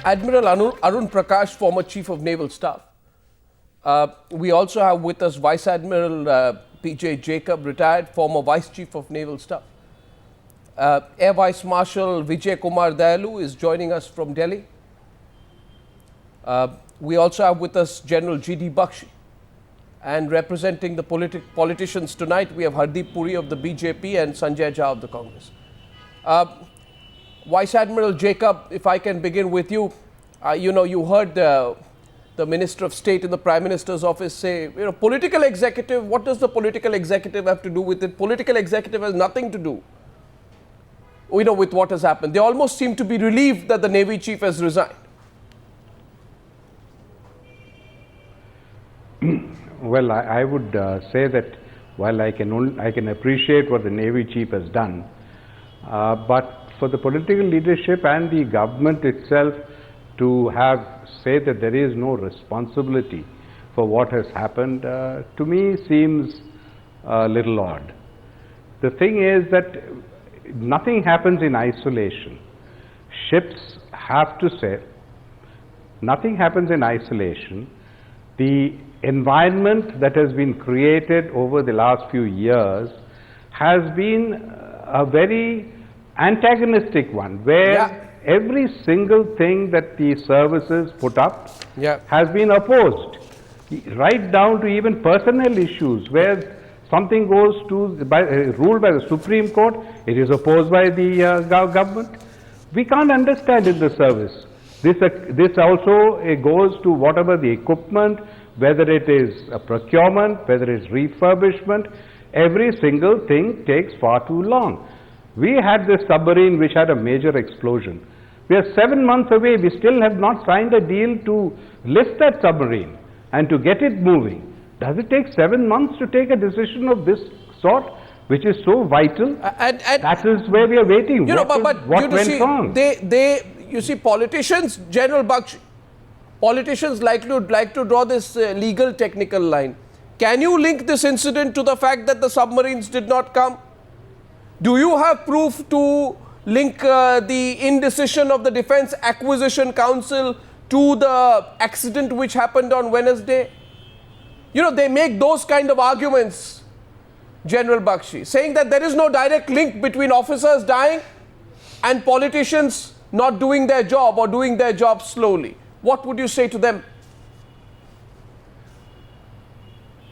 Admiral Arun Prakash, former Chief of Naval Staff. We also have with us Vice Admiral P.J. Jacob, retired former Vice Chief of Naval Staff. Air Vice Marshal Vijay Kumar Dayalu is joining us from Delhi. We also have with us General G.D. Bakshi. And representing the politicians tonight, we have Hardeep Puri of the BJP and Sanjay Jha of the Congress. Vice Admiral Jacob, if I can begin with you, you heard the Minister of State in the Prime Minister's office say, political executive, what does the political executive have to do with it? Political executive has nothing to do, with what has happened. They almost seem to be relieved that the Navy Chief has resigned. Well, I would say that while I can appreciate what the Navy Chief has done, but for the political leadership and the government itself to say that there is no responsibility for what has happened, to me seems a little odd. The thing is that nothing happens in isolation. Ships have to sail. Nothing happens in isolation. The environment that has been created over the last few years has been a very antagonistic one, where every single thing that the services put up has been opposed, right down to even personnel issues, where something goes to ruled by the Supreme Court, it is opposed by the government. We can't understand in the service. This also goes to whatever the equipment, whether it is a procurement, whether it is refurbishment, every single thing takes far too long. We had this submarine which had a major explosion. We are 7 months away, we still have not signed a deal to lift that submarine and to get it moving. Does it take 7 months to take a decision of this sort, which is so vital? And that is where we are waiting. What went wrong? You see, politicians, General Bakshi, politicians like to draw this legal technical line. Can you link this incident to the fact that the submarines did not come? Do you have proof to link the indecision of the Defence Acquisition Council to the accident which happened on Wednesday? They make those kind of arguments, General Bakshi, saying that there is no direct link between officers dying and politicians not doing their job or doing their job slowly. What would you say to them?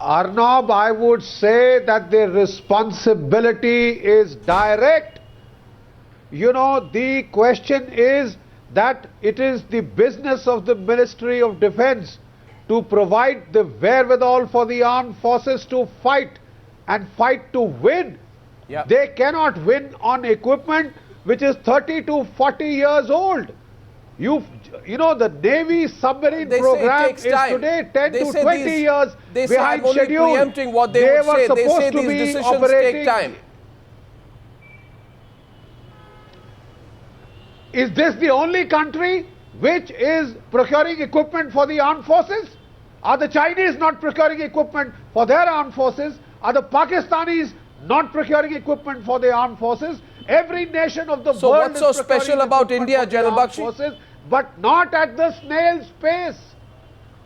Arnab, I would say that the responsibility is direct. The question is that it is the business of the Ministry of Defence to provide the wherewithal for the armed forces to fight and fight to win. They cannot win on equipment which is 30 to 40 years old. The Navy submarine program is today 10 to 20 years behind schedule. Preempting what they would say. They say these decisions take time. Is this the only country which is procuring equipment for the armed forces? Are the Chinese not procuring equipment for their armed forces? Are the Pakistanis not procuring equipment for their armed forces? Every nation of the world is procuring what's so special about India, General Bakshi? But not at the snail's pace,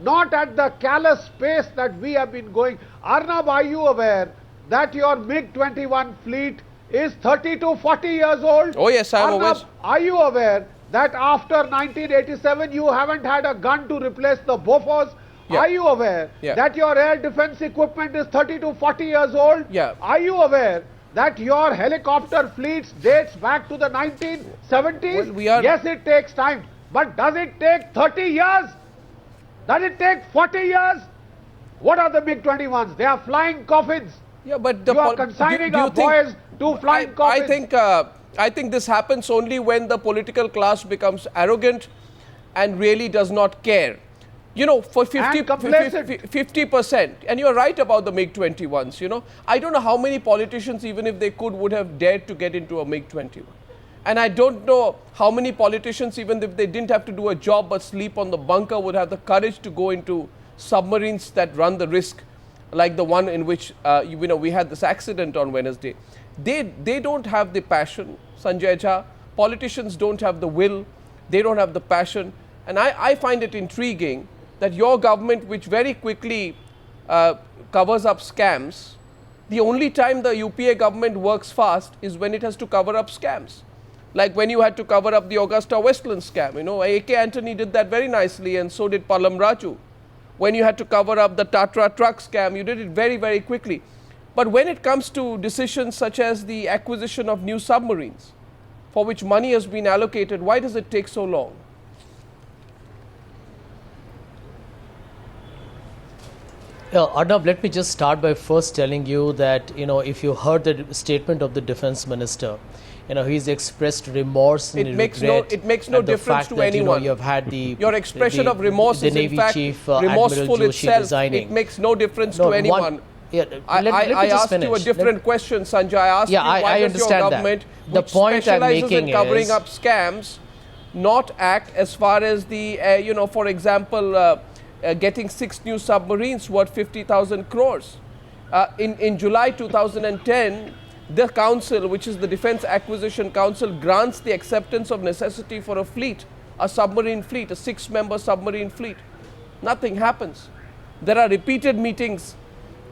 not at the callous pace that we have been going. Arnab, are you aware that your MiG-21 fleet is 30 to 40 years old? Oh yes, I am aware. Are you aware that after 1987 you haven't had a gun to replace the Bofors? Are you aware that your air defense equipment is 30 to 40 years old? Are you aware that your helicopter fleets dates back to the 1970s? Well, yes, it takes time. But does it take 30 years? Does it take 40 years? What are the MiG-21s? They are flying coffins. But you are consigning our boys to flying coffins. I think this happens only when the political class becomes arrogant and really does not care. For 50%, and you're right about the MiG-21s, I don't know how many politicians, even if they could, would have dared to get into a MiG-21. And I don't know how many politicians, even if they didn't have to do a job but sleep on the bunker, would have the courage to go into submarines that run the risk, like the one in which we had this accident on Wednesday. They don't have the passion, Sanjay Jha. Politicians don't have the will. They don't have the passion. And I find it intriguing that your government, which very quickly covers up scams, the only time the UPA government works fast is when it has to cover up scams. Like when you had to cover up the Augusta Westland scam, AK Antony did that very nicely, and so did Palam Raju. When you had to cover up the Tatra truck scam, you did it very, very quickly. But when it comes to decisions such as the acquisition of new submarines, for which money has been allocated, why does it take so long? Arnab, let me just start by first telling you that, if you heard the statement of the defense minister, he's expressed remorse and regret. It makes no difference to anyone. You have had your expression of remorse is in fact remorseful itself. It makes no difference to anyone. I asked you a different question, Sanjay. I asked you why does your government, which specializes in covering up scams, not act as far as the, for example, getting 6 new submarines worth 50,000 crores. In July 2010, the council, which is the Defence Acquisition Council, grants the acceptance of necessity for a fleet, a submarine fleet, a 6-member submarine fleet. Nothing happens. There are repeated meetings.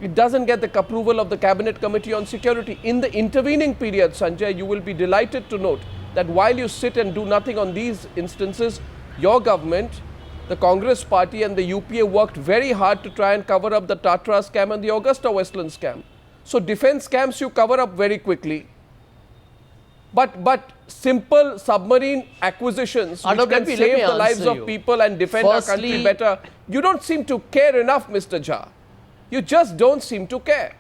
It doesn't get the approval of the Cabinet Committee on Security. In the intervening period, Sanjay, you will be delighted to note that while you sit and do nothing on these instances, your government, the Congress party and the UPA worked very hard to try and cover up the Tatra scam and the Augusta Westland scam. So defense scams you cover up very quickly. But simple submarine acquisitions which can save the lives of people and defend our country better, you don't seem to care enough, Mr. Jha. You just don't seem to care.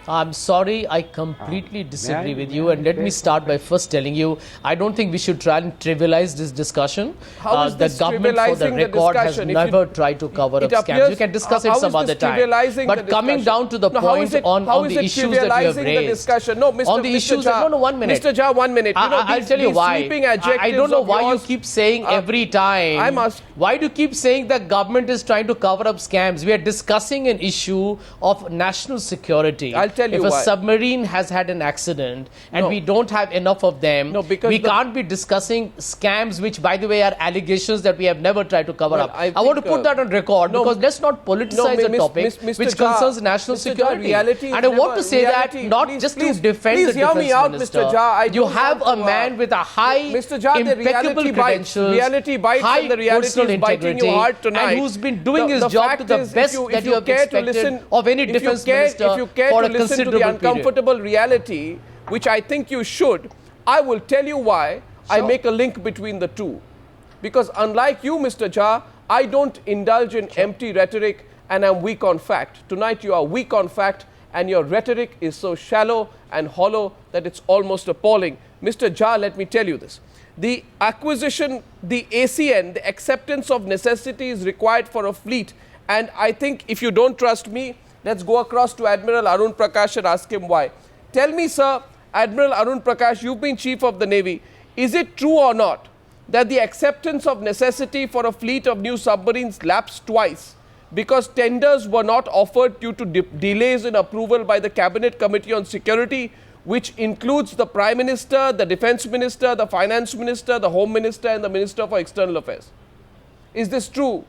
I'm sorry, I completely disagree with you, and let me start by first telling you, I don't think we should try and trivialize this discussion. How is this the government, for the record, has never tried to cover up scams. We can discuss it some other time. But coming down to the point on the issues that we have raised. No, Mr. On the issues Jha, no, 1 minute. Mr. Jha, 1 minute. I'll tell you why. I don't know why you keep saying every time. Why do you keep saying that government is trying to cover up scams? We are discussing an issue of national security. If a submarine has had an accident and we don't have enough of them, we can't be discussing scams, which, by the way, are allegations that we have never tried to cover up. I want to put that on record because let's not politicize a topic which concerns national security. And I want to say that not just to defend the defense minister. You have a man with a high impeccable credentials, high personal integrity, and who's been doing his job to the best that you have expected of any defense minister for a considerable the uncomfortable reality, which I think you should, I will tell you why I make a link between the two. Because unlike you, Mr. Jha, I don't indulge in empty rhetoric and I'm weak on fact. Tonight you are weak on fact and your rhetoric is so shallow and hollow that it's almost appalling. Mr. Jha, let me tell you this. The acquisition, the ACN, the acceptance of necessity is required for a fleet. And I think if you don't trust me, let's go across to Admiral Arun Prakash and ask him why. Tell me, sir, Admiral Arun Prakash, you've been Chief of the Navy. Is it true or not that the acceptance of necessity for a fleet of new submarines lapsed twice because tenders were not offered due to delays in approval by the Cabinet Committee on Security, which includes the Prime Minister, the Defence Minister, the Finance Minister, the Home Minister and the Minister for External Affairs? Is this true,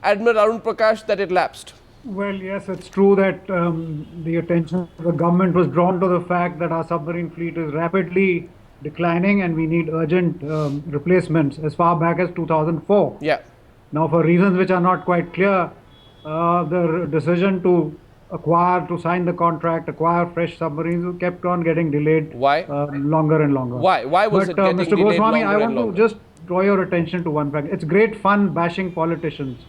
Admiral Arun Prakash, that it lapsed? Well, yes, it's true that the attention of the government was drawn to the fact that our submarine fleet is rapidly declining and we need urgent replacements as far back as 2004. Yeah. Now, for reasons which are not quite clear, the decision to sign the contract, acquire fresh submarines kept on getting delayed. Why? Longer and longer. Why? Why was it getting Mr. delayed Goswami, I want longer? to just draw your attention to one fact. It's great fun bashing politicians.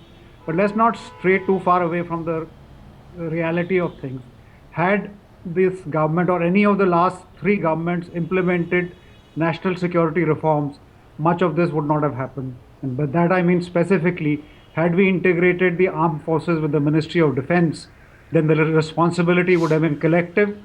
But let's not stray too far away from the reality of things. Had this government or any of the last 3 governments implemented national security reforms, much of this would not have happened. And by that I mean specifically, had we integrated the armed forces with the Ministry of Defense, then the responsibility would have been collective.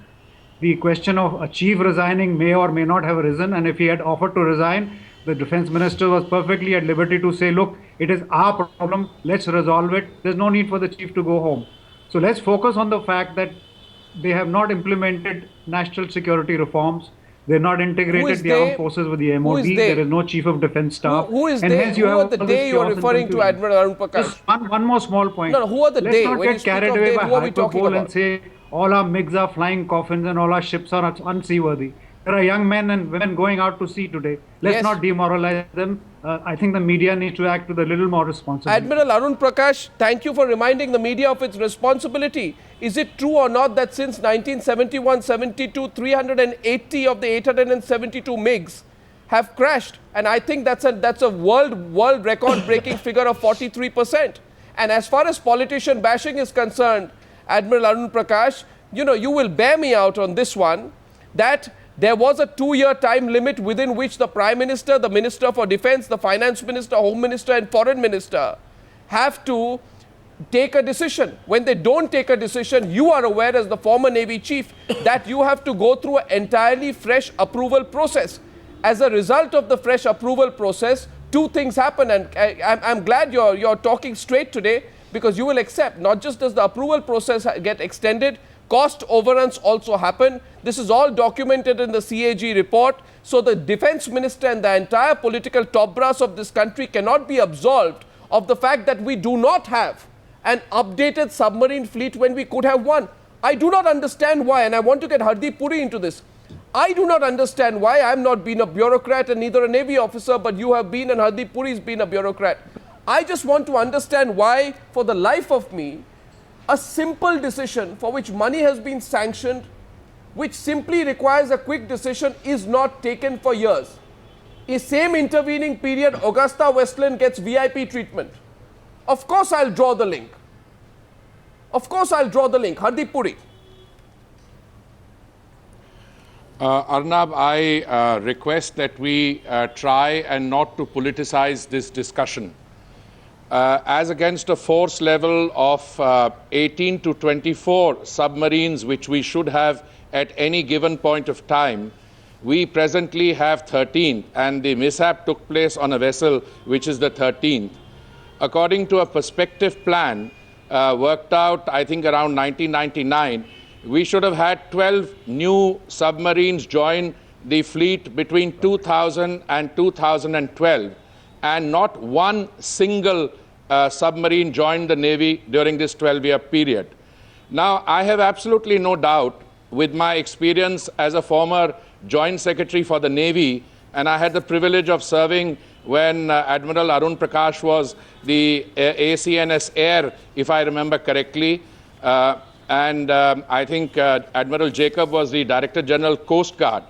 The question of a chief resigning may or may not have arisen, and if he had offered to resign, the defense minister was perfectly at liberty to say, look, it is our problem, let's resolve it. There's no need for the chief to go home. So let's focus on the fact that they have not implemented national security reforms. They're not integrated the armed forces with the MOD. There is no chief of defense staff. Who is they? Who are the they you are referring to, Admiral Arun Prakash? Just one more small point. No, who are the Let's they? not When get carried away by hyperbole and say all our MiGs are flying coffins and all our ships are unseaworthy. There are young men and women going out to sea today. Let's not demoralize them. I think the media needs to act with a little more responsibility. Admiral Arun Prakash, thank you for reminding the media of its responsibility. Is it true or not that since 1971-72, 380 of the 872 MiGs have crashed? And I think that's a world record-breaking figure of 43%. And as far as politician bashing is concerned, Admiral Arun Prakash, you will bear me out on this one, that there was a 2-year time limit within which the Prime Minister, the Minister for Defence, the Finance Minister, Home Minister and Foreign Minister have to take a decision. When they don't take a decision, you are aware as the former Navy Chief that you have to go through an entirely fresh approval process. As a result of the fresh approval process, two things happen, and I'm glad you're talking straight today, because you will accept not just does the approval process get extended, cost overruns also happen. This is all documented in the CAG report. So the Defence Minister and the entire political top brass of this country cannot be absolved of the fact that we do not have an updated submarine fleet when we could have one. I do not understand why, and I want to get Hardeep Puri into this. I do not understand why. I'm not been a bureaucrat and neither a Navy officer, but you have been, and Hardeep Puri's been a bureaucrat. I just want to understand why, for the life of me, a simple decision for which money has been sanctioned, which simply requires a quick decision, is not taken for years. In same intervening period, Augusta Westland gets VIP treatment. Of course I'll draw the link. Of course I'll draw the link. Hardeep Puri. Arnab, I request that we try and not to politicize this discussion. As against a force level of 18 to 24 submarines, which we should have at any given point of time, we presently have 13, and the mishap took place on a vessel which is the 13th. According to a perspective plan worked out, I think, around 1999, we should have had 12 new submarines join the fleet between 2000 and 2012. And not one single submarine joined the Navy during this 12-year period. Now, I have absolutely no doubt, with my experience as a former Joint Secretary for the Navy, and I had the privilege of serving when Admiral Arun Prakash was the ACNS Air, if I remember correctly, and I think Admiral Jacob was the Director General Coast Guard.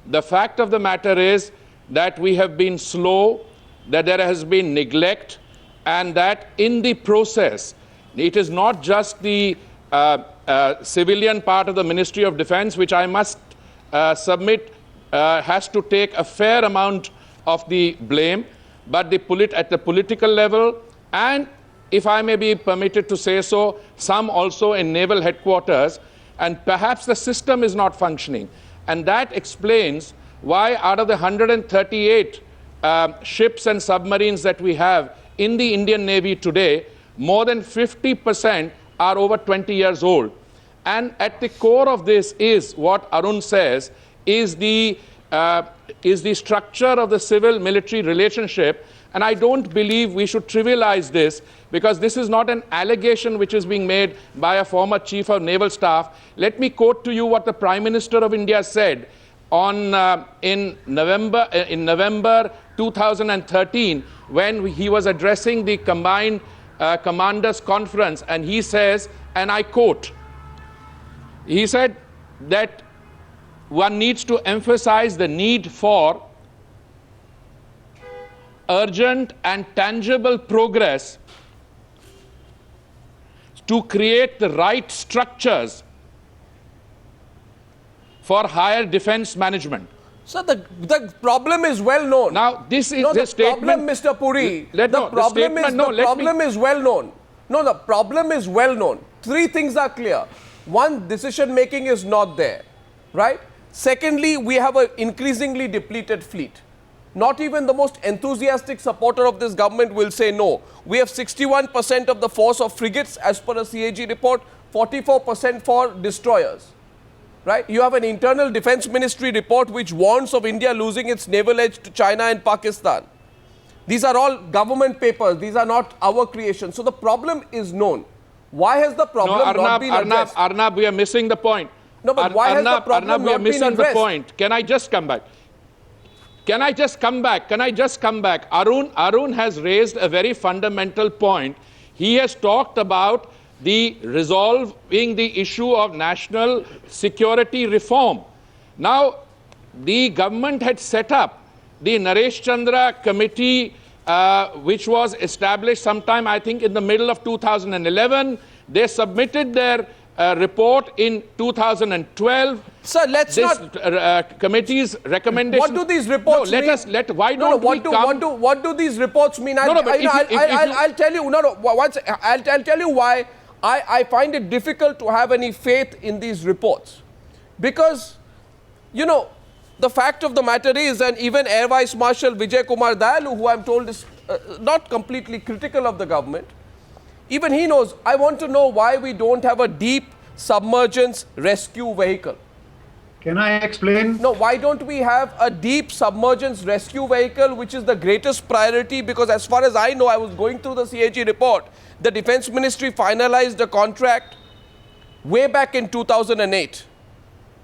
The fact of the matter is that we have been slow, that there has been neglect, and that in the process, it is not just the civilian part of the Ministry of Defence, which I must submit has to take a fair amount of the blame, but at the political level, and if I may be permitted to say so, some also in naval headquarters, and perhaps the system is not functioning. And that explains why out of the 138 ships and submarines that we have in the Indian Navy today, more than 50% are over 20 years old. And at the core of this is what Arun says is the structure of the civil-military relationship. And I don't believe we should trivialize this, because this is not an allegation which is being made by a former Chief of Naval Staff. Let me quote to you what the Prime Minister of India said in November 2013, when he was addressing the Combined Commanders Conference, and he says, and I quote, he said that one needs to emphasize the need for urgent and tangible progress to create the right structures for higher defense management. So the problem is well known. Now, this is the statement, problem, Mr. Puri. The problem is well known. No, the problem is well known. Three things are clear. One, decision making is not there, right? Secondly, we have an increasingly depleted fleet. Not even the most enthusiastic supporter of this government will say no. We have 61% of the force of frigates as per a CAG report, 44% for destroyers. right? You have an internal defense ministry report which warns of India losing its naval edge to China and Pakistan. These are all government papers. These are not our creation. So the problem is known. Why has the problem not been addressed? Arnab, we are missing the point. No, but why has the problem Arnab, we are not been missing the addressed? point. Can I just come back? Can I just come back? Arun has raised a very fundamental point. He has talked about the resolving the issue of national security reform. Now, the government had set up the Naresh Chandra committee, which was established sometime, I think, in the middle of 2011. They submitted their report in 2012. Sir, let's not. Committee's recommendation. What do these reports mean? What do these reports mean? I'll tell you. I'll tell you why I find it difficult to have any faith in these reports, because, you know, the fact of the matter is, and even Air Vice Marshal Vijay Kumar Dayalu, who I'm told is not completely critical of the government, even he knows. I want to know why we don't have a deep submergence rescue vehicle. Can I explain? No, why don't we have a deep submergence rescue vehicle, which is the greatest priority? Because as far as I know, I was going through the CAG report, the Defense Ministry finalized a contract way back in 2008,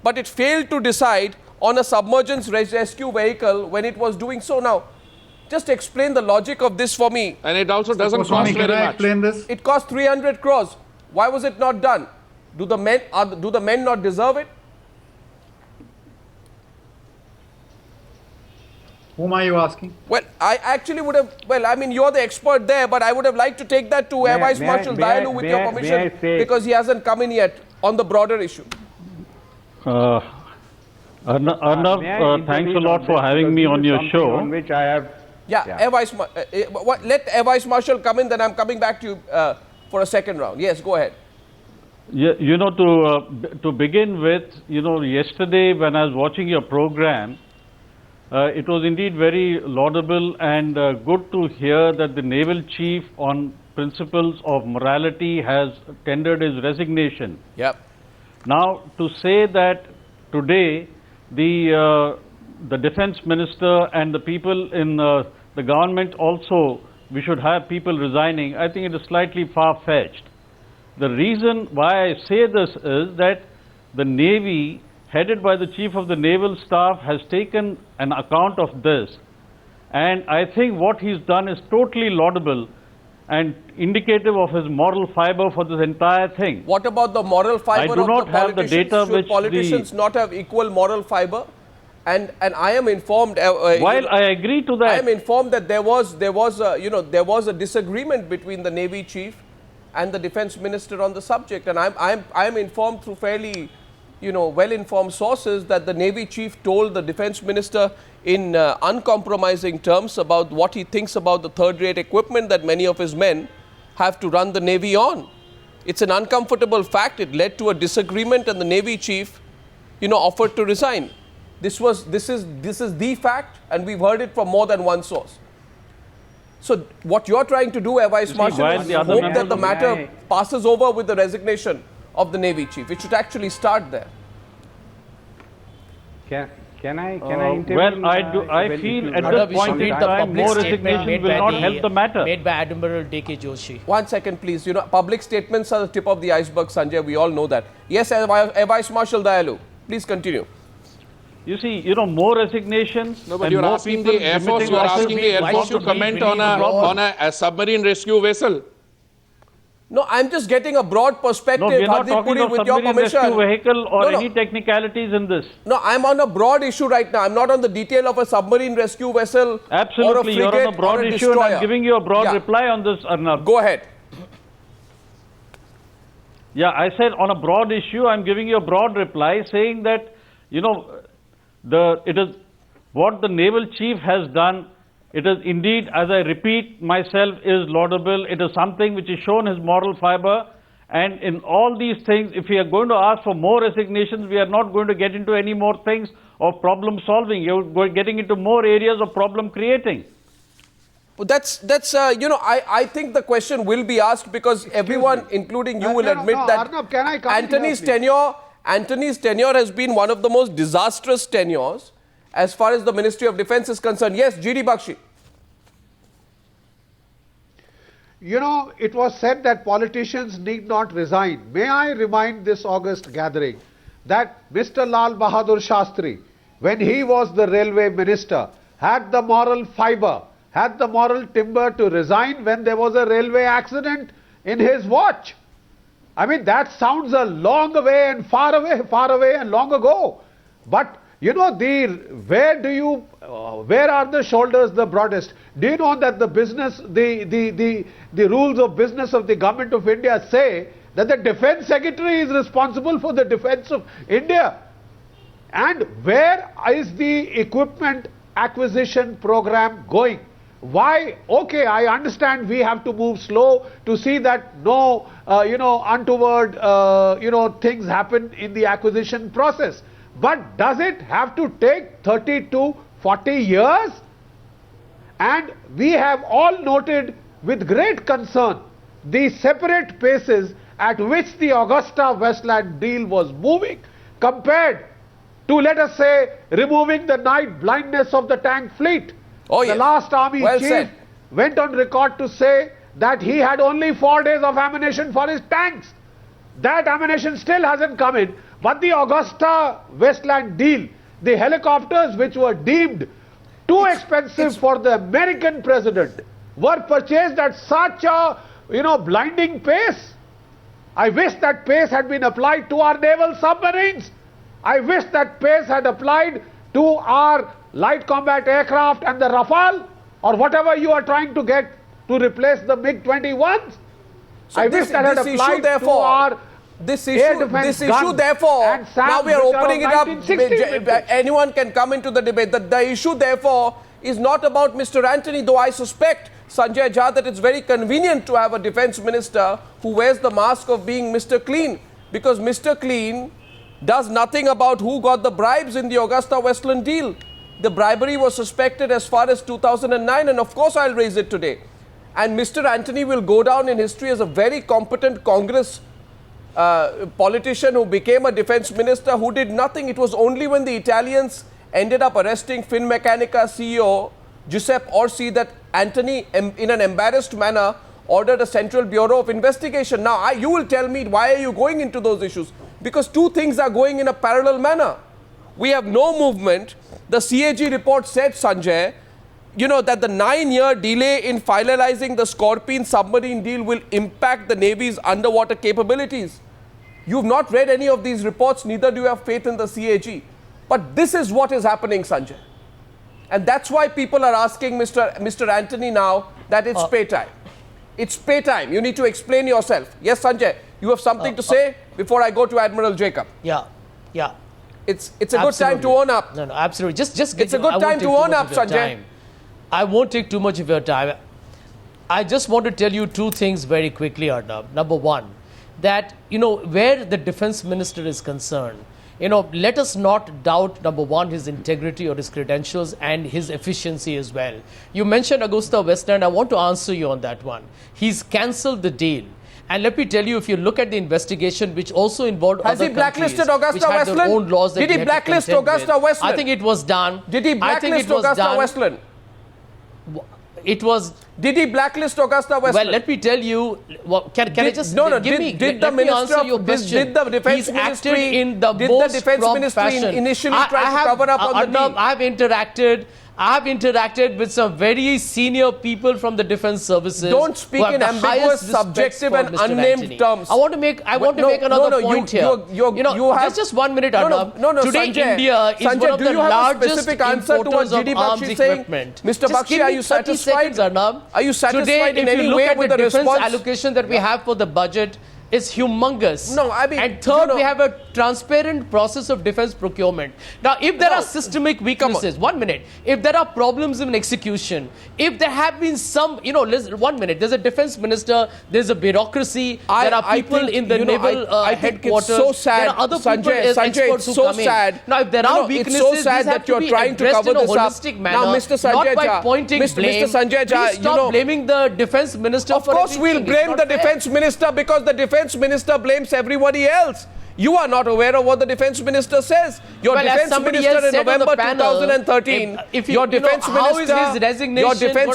but it failed to decide on a submergence rescue vehicle when it was doing so. Now, just explain the logic of this for me. And it also doesn't cost very much. Can I explain this? It cost 300 crores. Why was it not done? Do the men not deserve it? Whom are you asking? Well, I actually would have, well, I mean, you're the expert there, but I would have liked to take that to Air Vice Marshal Dayalu with your permission, because he hasn't come in yet on the broader issue. Arnab, thanks a lot for having me on your show. On which I have. Let Air Vice Marshal come in, then I'm coming back to you for a second round. Yes, go ahead. Yeah, you know, to begin with, you know, yesterday when I was watching your program, it was indeed very laudable and good to hear that the naval chief, on principles of morality, has tendered his resignation. Yep. Now, to say that today the defense minister and the people in the government also, we should have people resigning, I think it is slightly far-fetched. The reason why I say this is that the Navy, headed by the Chief of the Naval Staff, has taken an account of this, and I think what he's done is totally laudable and indicative of his moral fiber for this entire thing. What about the moral fiber of the politicians? I do not have the data which politicians not have equal moral fiber? And I am informed. While I agree to that, I am informed that there was a disagreement between the Navy chief and the defense minister on the subject, and I am informed through fairly, well-informed sources that the Navy chief told the defense minister in uncompromising terms about what he thinks about the third-rate equipment that many of his men have to run the Navy on. It's an uncomfortable fact. It led to a disagreement, and the Navy chief, offered to resign. This is the fact, and we've heard it from more than one source. So what you're trying to do, Air Vice Marshal, is hope that the matter passes over with the resignation of the Navy chief. It should actually start there. Can I intervene? Well, I feel at this point in time, more resignation will not help the matter. Made by Admiral D.K. Joshi. 1 second, please. Public statements are the tip of the iceberg, Sanjay. We all know that. Yes, Air Vice Marshal Dayalu, please continue. You see, more resignation. No, but you're asking the Air Force. You're asking the Air Force to comment on a submarine rescue vessel. No, I'm just getting a broad perspective. No, we're not talking of submarine rescue vehicle or any technicalities in this. No, I'm on a broad issue right now. I'm not on the detail of a submarine rescue vessel. Absolutely, or a frigate, you're on a broad issue, and I'm giving you a broad reply on this, Arnab. Go ahead. Yeah, I said on a broad issue, I'm giving you a broad reply saying that, it is what the naval chief has done. It is indeed, as I repeat myself, is laudable. It is something which has shown his moral fiber. And in all these things, if we are going to ask for more resignations, we are not going to get into any more things of problem solving. You're getting into more areas of problem creating. Well, I think the question will be asked because everyone, including you, will admit that Arnab, can I come Antony's tenure Antony's tenure has been one of the most disastrous tenures as far as the Ministry of Defence is concerned. Yes, G.D. Bakshi. You know, it was said that politicians need not resign. May I remind this August gathering that Mr. Lal Bahadur Shastri, when he was the railway minister, had the moral fibre, had the moral timber to resign when there was a railway accident in his watch. I mean, that sounds a long way and far away and long ago. But you know, where are the shoulders the broadest? Do you know that the rules of business of the government of India say that the defense secretary is responsible for the defense of India? And where is the equipment acquisition program going? Why? Okay, I understand we have to move slow to see that no, untoward, things happen in the acquisition process. But does it have to take 30 to 40 years? And we have all noted with great concern the separate paces at which the Augusta Westland deal was moving compared to, let us say, removing the night blindness of the tank fleet. Oh, the yes. last army chief went on record to say that he had only 4 days of ammunition for his tanks. That ammunition still hasn't come in. But the Augusta Westland deal, the helicopters which were deemed too expensive for the American president, were purchased at such a, blinding pace. I wish that pace had been applied to our naval submarines. I wish that pace had applied to our light combat aircraft and the Rafale, or whatever you are trying to get to replace the MiG-21s. So I wish that had applied to our This issue, therefore, now we are opening it up. Anyone can come into the debate. The issue, therefore, is not about Mr. Antony, though I suspect, Sanjay Jha, that it's very convenient to have a defense minister who wears the mask of being Mr. Clean, because Mr. Clean does nothing about who got the bribes in the Augusta Westland deal. The bribery was suspected as far as 2009, and of course I'll raise it today. And Mr. Antony will go down in history as a very competent Congress politician who became a defense minister who did nothing. It was only when the Italians ended up arresting Finmeccanica CEO Giuseppe Orsi that Antony, in an embarrassed manner, ordered a Central Bureau of Investigation. Now, you will tell me, why are you going into those issues? Because two things are going in a parallel manner. We have no movement. The CAG report said, Sanjay, that the 9-year delay in finalizing the Scorpene submarine deal will impact the Navy's underwater capabilities. You've not read any of these reports, neither do you have faith in the CAG. But this is what is happening, Sanjay. And that's why people are asking Mr. Antony now that it's pay time. It's pay time. You need to explain yourself. Yes, Sanjay, you have something to say before I go to Admiral Jacob. Yeah. It's a good time to own up. No, absolutely. Just it's a good time to own up, Sanjay. I won't take too much of your time. I just want to tell you two things very quickly, Arnab. Number one, that, where the defense minister is concerned, let us not doubt, number one, his integrity or his credentials and his efficiency as well. You mentioned Augusta Westland. I want to answer you on that one. He's cancelled the deal. And let me tell you, if you look at the investigation, which also involved Has other he blacklisted countries, Augusta which had their own laws that Did he blacklist Augusta Westland? I think it was done. Did he blacklist Augusta Westland? It was. Did he blacklist Augusta Westland? Well, let me tell you. Can I just let me answer your question. Did the defense ministry in the most prompt fashion. Initially try to cover up on the deal? I have interacted with some very senior people from the defense services. Don't speak in ambiguous, subjective and unnamed terms. I want to make another point here. Just 1 minute, Arnab. Today, Sanjay, India is one of the largest importers of arms equipment. Mr. Bakshi, are you satisfied? Are you satisfied in any way with the response? Today, if you look at the defense allocation that we have for the budget, is humongous. No, I mean, and third, we have a transparent process of defense procurement. Now, if there are systemic weaknesses, 1 minute, if there are problems in execution, if there have been some, listen, 1 minute, there's a defense minister, there's a bureaucracy, there are people in the naval headquarters, it's so sad, there are other people as experts who come in. Now, if there are weaknesses, it's so sad that you're trying to cover this up. Now, Mr. Sanjay not by pointing blame. Mr. Sanjay Jha, please stop blaming the defense minister. Of course, we'll blame the defense minister because the defense minister blames everybody else. You are not aware of what the defense minister says. Your defense minister in November 2013, your defense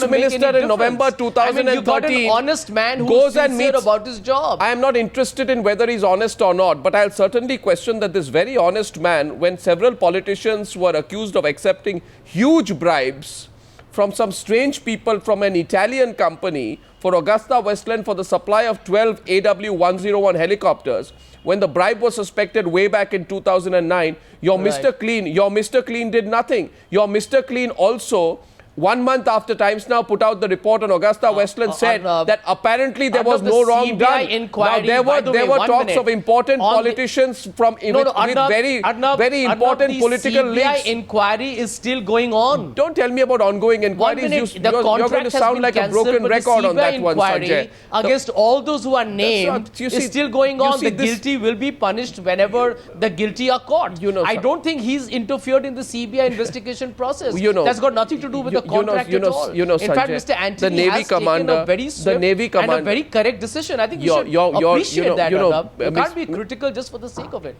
minister in November 2013, you got an honest man who goes is and sincere meets. about his job. I am not interested in whether he's honest or not, but I'll certainly question that this very honest man, when several politicians were accused of accepting huge bribes from some strange people from an Italian company for Augusta Westland for the supply of 12 AW101 helicopters, when the bribe was suspected way back in 2009, your Mr. Clean did nothing. Your Mr. Clean also, 1 month after Times Now put out the report on Augusta Westland, said that apparently there was no wrong done. Now, there were talks of important politicians from with very important political links. The inquiry is still going on. Don't tell me about ongoing inquiries. You're going to sound like a broken record on that one, Sanjay. Against all those who are named is still going on. The guilty will be punished whenever the guilty are caught. I don't think he's interfered in the CBI investigation process. That's got nothing to do with the contract at all. In fact, Mr. Antony has taken a very swift and a very correct decision. I think you should appreciate that, Arnab. You can't be critical just for the sake of it.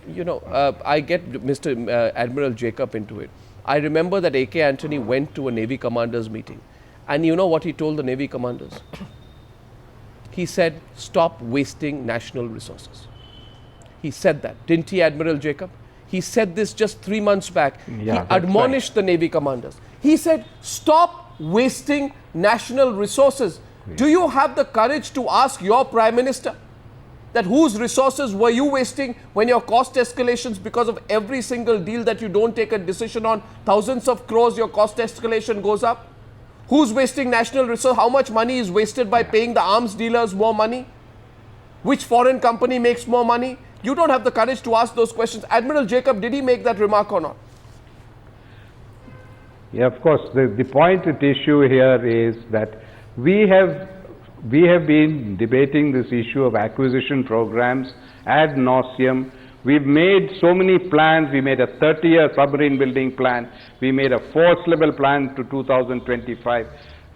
I get Mr. Admiral Jacob into it. I remember that A.K. Antony went to a Navy commanders meeting. And you know what he told the Navy commanders? He said, stop wasting national resources. He said that, didn't he, Admiral Jacob? He said this just 3 months back. He admonished the Navy commanders. He said, stop wasting national resources. Do you have the courage to ask your Prime Minister that whose resources were you wasting when your cost escalations, because of every single deal that you don't take a decision on, thousands of crores, your cost escalation goes up? Who's wasting national resources? How much money is wasted by paying the arms dealers more money? Which foreign company makes more money? You don't have the courage to ask those questions. Admiral Jacob, did he make that remark or not? Yeah, of course. The point at issue here is that we have been debating this issue of acquisition programs ad nauseum. We've made so many plans. We made a 30-year submarine building plan. We made a force-level plan to 2025.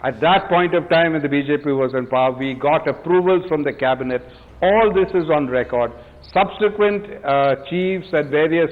At that point of time when the BJP was in power, we got approvals from the cabinet. All this is on record. Subsequent chiefs and various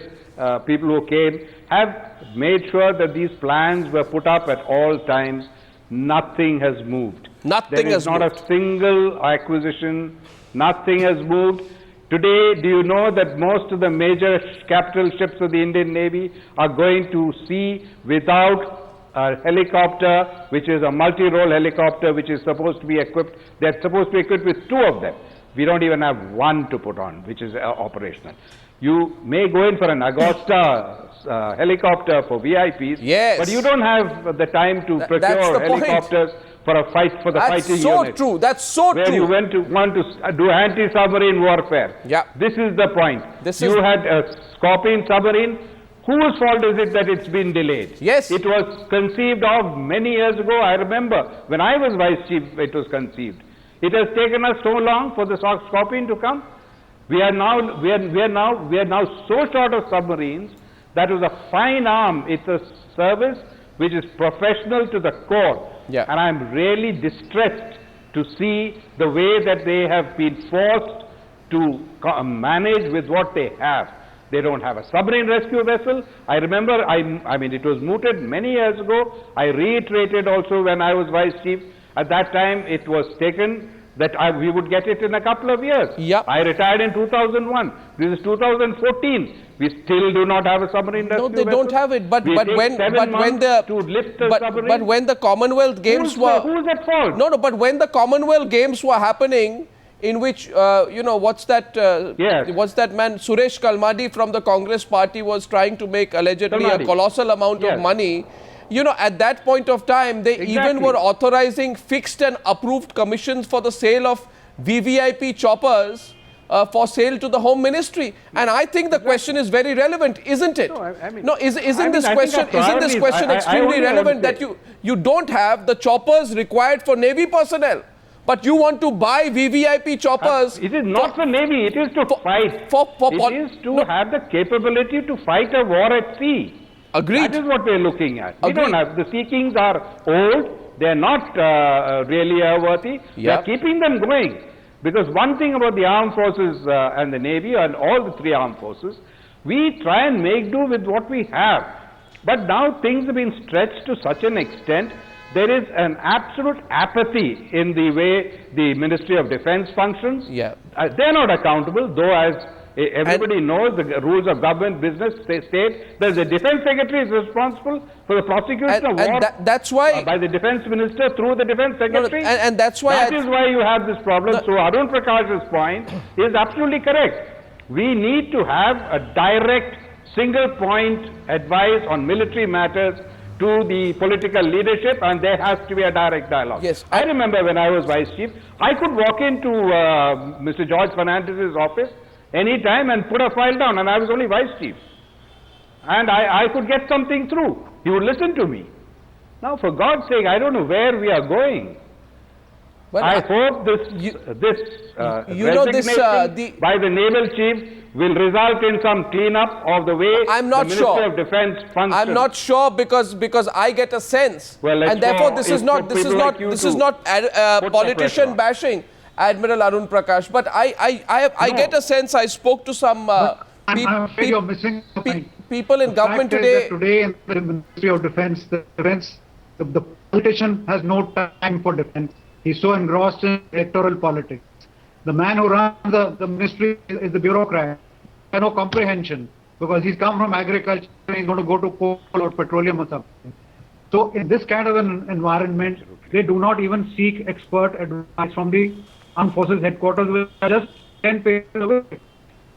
people who came have made sure that these plans were put up at all times. Nothing has moved. There is not a single acquisition. Nothing has moved. Today, do you know that most of the major capital ships of the Indian Navy are going to sea without a helicopter, which is a multi-role helicopter, which is supposed to be equipped? They're supposed to be equipped with 2 of them. We don't even have one to put on, which is operational. You may go in for an Augusta helicopter for VIPs, but you don't have the time to procure helicopters for a fight for the fighting unit. That's so true. Where you want to do anti-submarine warfare. This is the point. You had a Scorpion submarine. Whose fault is it that it's been delayed? It was conceived of many years ago. I remember when I was Vice Chief, it was conceived. It has taken us so long for the Scorpion to come. We are now so short of submarines. That was a fine arm. It's a service which is professional to the core. And I'm really distressed to see the way that they have been forced to manage with what they have. They don't have a submarine rescue vessel. I remember, I mean, it was mooted many years ago. I reiterated also when I was Vice Chief. At that time, it was taken that we would get it in a couple of years. I retired in 2001. This is 2014. We still do not have a submarine rescue vessel. No, they don't have it. But when the Commonwealth Games were... Who's at fault? No, but when the Commonwealth Games were happening, in which, what's that man, Suresh Kalmadi from the Congress party was trying to make allegedly a colossal amount of money. At that point of time, they even were authorizing fixed and approved commissions for the sale of VVIP choppers for sale to the Home Ministry. And I think the question is very relevant, isn't it? Isn't this question extremely relevant that you don't have the choppers required for Navy personnel, but you want to buy VVIP choppers? It is not for Navy, it is to fight. It is to have the capability to fight a war at sea. Agreed. That is what we are looking at. We don't have, the Sea Kings are old, they are not really airworthy. We are keeping them going. Because one thing about the armed forces and the Navy and all the three armed forces, we try and make do with what we have. But now things have been stretched to such an extent, there is an absolute apathy in the way the Ministry of Defence functions. Yeah. They're not accountable, though as everybody knows the rules of government business state that the Defence Secretary is responsible for the prosecution of war that's why by the Defence Minister through the Defence Secretary. And that's why that is why you have this problem. So Arun Prakash's point is absolutely correct. We need to have a direct, single point advice on military matters to the political leadership, and there has to be a direct dialogue. Yes, I remember when I was Vice Chief, I could walk into Mr. George Fernandez's office anytime and put a file down, and I was only Vice Chief. And I could get something through. He would listen to me. Now, for God's sake, I don't know where we are going. Well, I hope this resignation by the Naval Chief will result in some cleanup of the way I'm not the sure. Minister of Defence functions. I'm not sure because I get a sense, and therefore this is not politician bashing, Admiral Arun Prakash. But I get a sense. I spoke to some you're missing the point. People in government today. Today in the Ministry of Defence, the politician has no time for defence. He's so engrossed in electoral politics. The man who runs the ministry is the bureaucrat. He has no comprehension because he's come from agriculture and he's going to go to coal or petroleum or something. So in this kind of an environment, they do not even seek expert advice from the Armed Forces headquarters, which are just 10 pages away.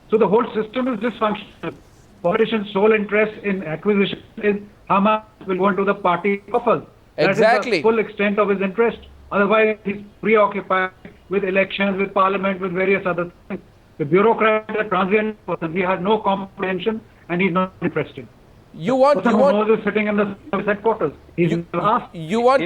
So the whole system is dysfunctional. Politicians' sole interest in acquisition is how much will go into the party coffers. Exactly. That is the full extent of his interest. Otherwise, he's preoccupied with elections, with parliament, with various other things. The bureaucrat, the transient person, he has no comprehension and he's not interested. You want is sitting in the service headquarters. He's asked. You want.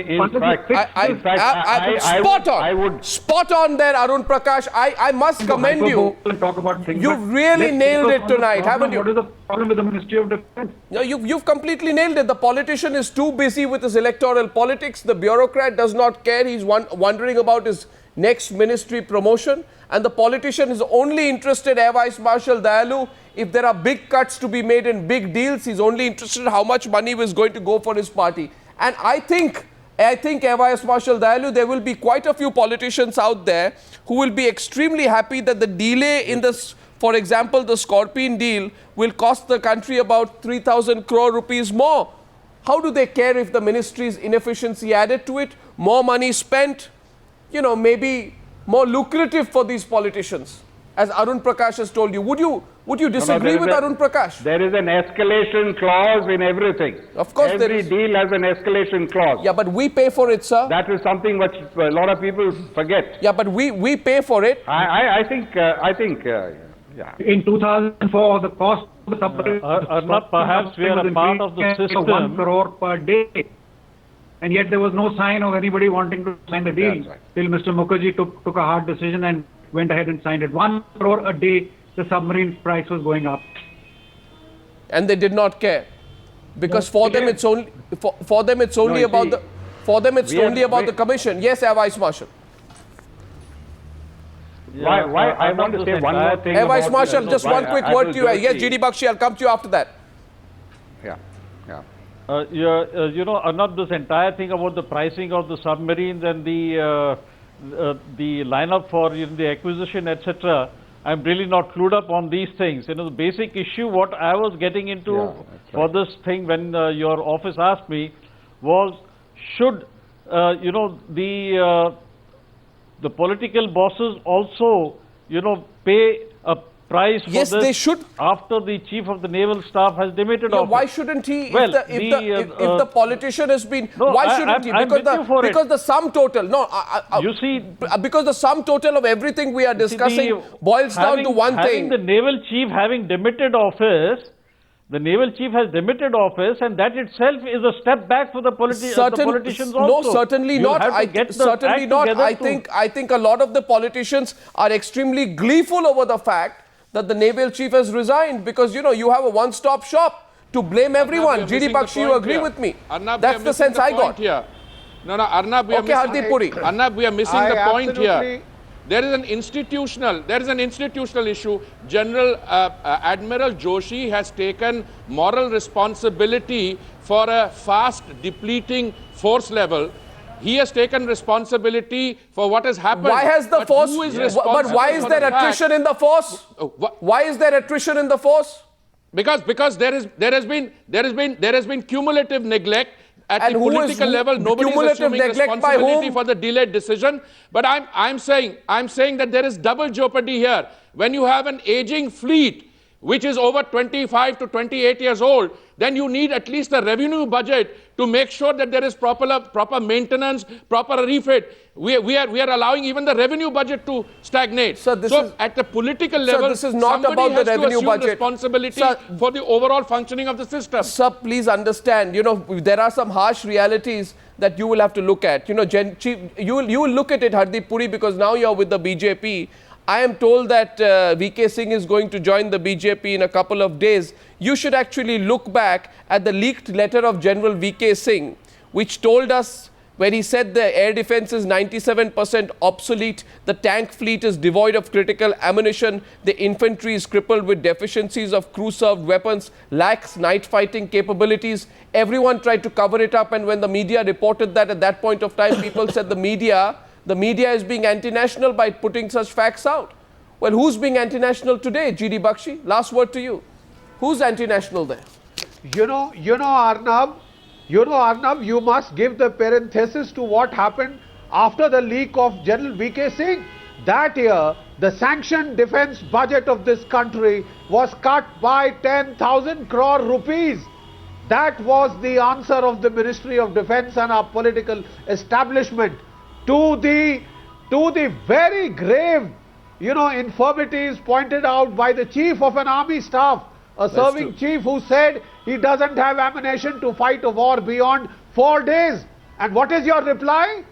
Spot on there, Arun Prakash. I must commend you. Talk about things, you've really nailed it tonight, haven't you? What is the problem with the Ministry of Defence? No, you've completely nailed it. The politician is too busy with his electoral politics. The bureaucrat does not care. He's wondering about his next ministry promotion. And the politician is only interested, Air Vice Marshal Dayalu, if there are big cuts to be made in big deals. He's only interested in how much money is going to go for his party. And I think Air Vice Marshal Dayalu, there will be quite a few politicians out there who will be extremely happy that the delay in this, for example, the Scorpion deal will cost the country about 3,000 crore rupees more. How do they care if the ministry's inefficiency added to it? More money spent, maybe more lucrative for these politicians, as Arun Prakash has told you. Would you disagree with Arun Prakash? There is an escalation clause in everything. Of course there is. Every deal has an escalation clause. Yeah, but we pay for it, sir. That is something which a lot of people forget. Yeah, but we pay for it. I think, yeah. In 2004, the cost of the submarine perhaps we are a part of the system. 1 crore per day. And yet there was no sign of anybody wanting to sign the deal till Mr. Mukherjee took a hard decision and went ahead and signed it. 1 crore a day, the submarine price was going up. And they did not care. Because for them it's only about the commission. Yes, Air Vice Marshal. Yeah, why I want to say one more thing. Air Vice Marshal, just one quick word to you. Yes, GD Bakshi, I'll come to you after that. Yeah. Arnab, this entire thing about the pricing of the submarines and the lineup for the acquisition, etc. I'm really not clued up on these things. The basic issue, what I was getting into for this thing when your office asked me was, should the political bosses also pay a price for this? They should. After the chief of the naval staff has demitted office. Why shouldn't he? Well, if the politician has been, no, why shouldn't he? Because the sum total. You see, because the sum total of everything we are discussing boils down to one thing. The naval chief having demitted office. The naval chief has demitted office, and that itself is a step back for the politicians also. No, certainly not. Certainly not. I think a lot of the politicians are extremely gleeful over the fact that the naval chief has resigned, because you have a one-stop shop to blame everyone. GD Bakshi, you agree with me? Arnab, that's the sense I got. Here. No, Arnab, we are missing the point here. There is an institutional issue. General Admiral Joshi has taken moral responsibility for a fast depleting force level. He has taken responsibility for what has happened. Why has the force? But why is there attrition in the force? Why is there attrition in the force? Because there has been cumulative neglect at the political level. Nobody is assuming responsibility for the delayed decision. But I'm saying that there is double jeopardy here. When you have an aging fleet which is over 25 to 28 years old, then you need at least a revenue budget to make sure that there is proper maintenance, proper refit. We are allowing even the revenue budget to stagnate. So at the political level, this is not about the revenue budget. Responsibility for the overall functioning of the system. Sir, please understand, there are some harsh realities that you will have to look at. You will look at it, Hardeep Puri, because now you're with the BJP. I am told that VK Singh is going to join the BJP in a couple of days. You should actually look back at the leaked letter of General VK Singh, which told us, where he said the air defense is 97% obsolete, the tank fleet is devoid of critical ammunition, the infantry is crippled with deficiencies of crew-served weapons, lacks night fighting capabilities. Everyone tried to cover it up, and when the media reported that at that point of time, people said the media is being anti-national by putting such facts out. Well, who's being anti-national today, GD Bakshi? Last word to you. Who's anti-national there? Arnab, you must give the parenthesis to what happened after the leak of General VK Singh. That year, the sanctioned defense budget of this country was cut by 10,000 crore rupees. That was the answer of the Ministry of Defense and our political establishment to the very grave, infirmities pointed out by the chief of an army staff, a serving chief who said he doesn't have ammunition to fight a war beyond 4 days. And what is your reply?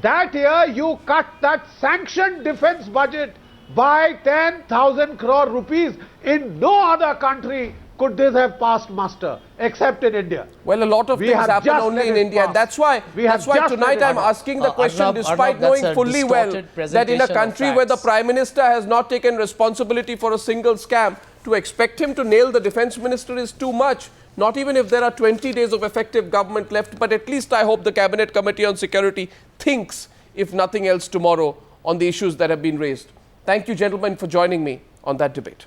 That year you cut that sanctioned defense budget by 10,000 crore rupees. In no other country could this have passed muster, except in India. Well, a lot of things happen only in India. That's why tonight I'm asking the question, despite knowing fully well that in a country where the Prime Minister has not taken responsibility for a single scam, to expect him to nail the Defence Minister is too much. Not even if there are 20 days of effective government left, but at least I hope the Cabinet Committee on Security thinks, if nothing else tomorrow, on the issues that have been raised. Thank you, gentlemen, for joining me on that debate.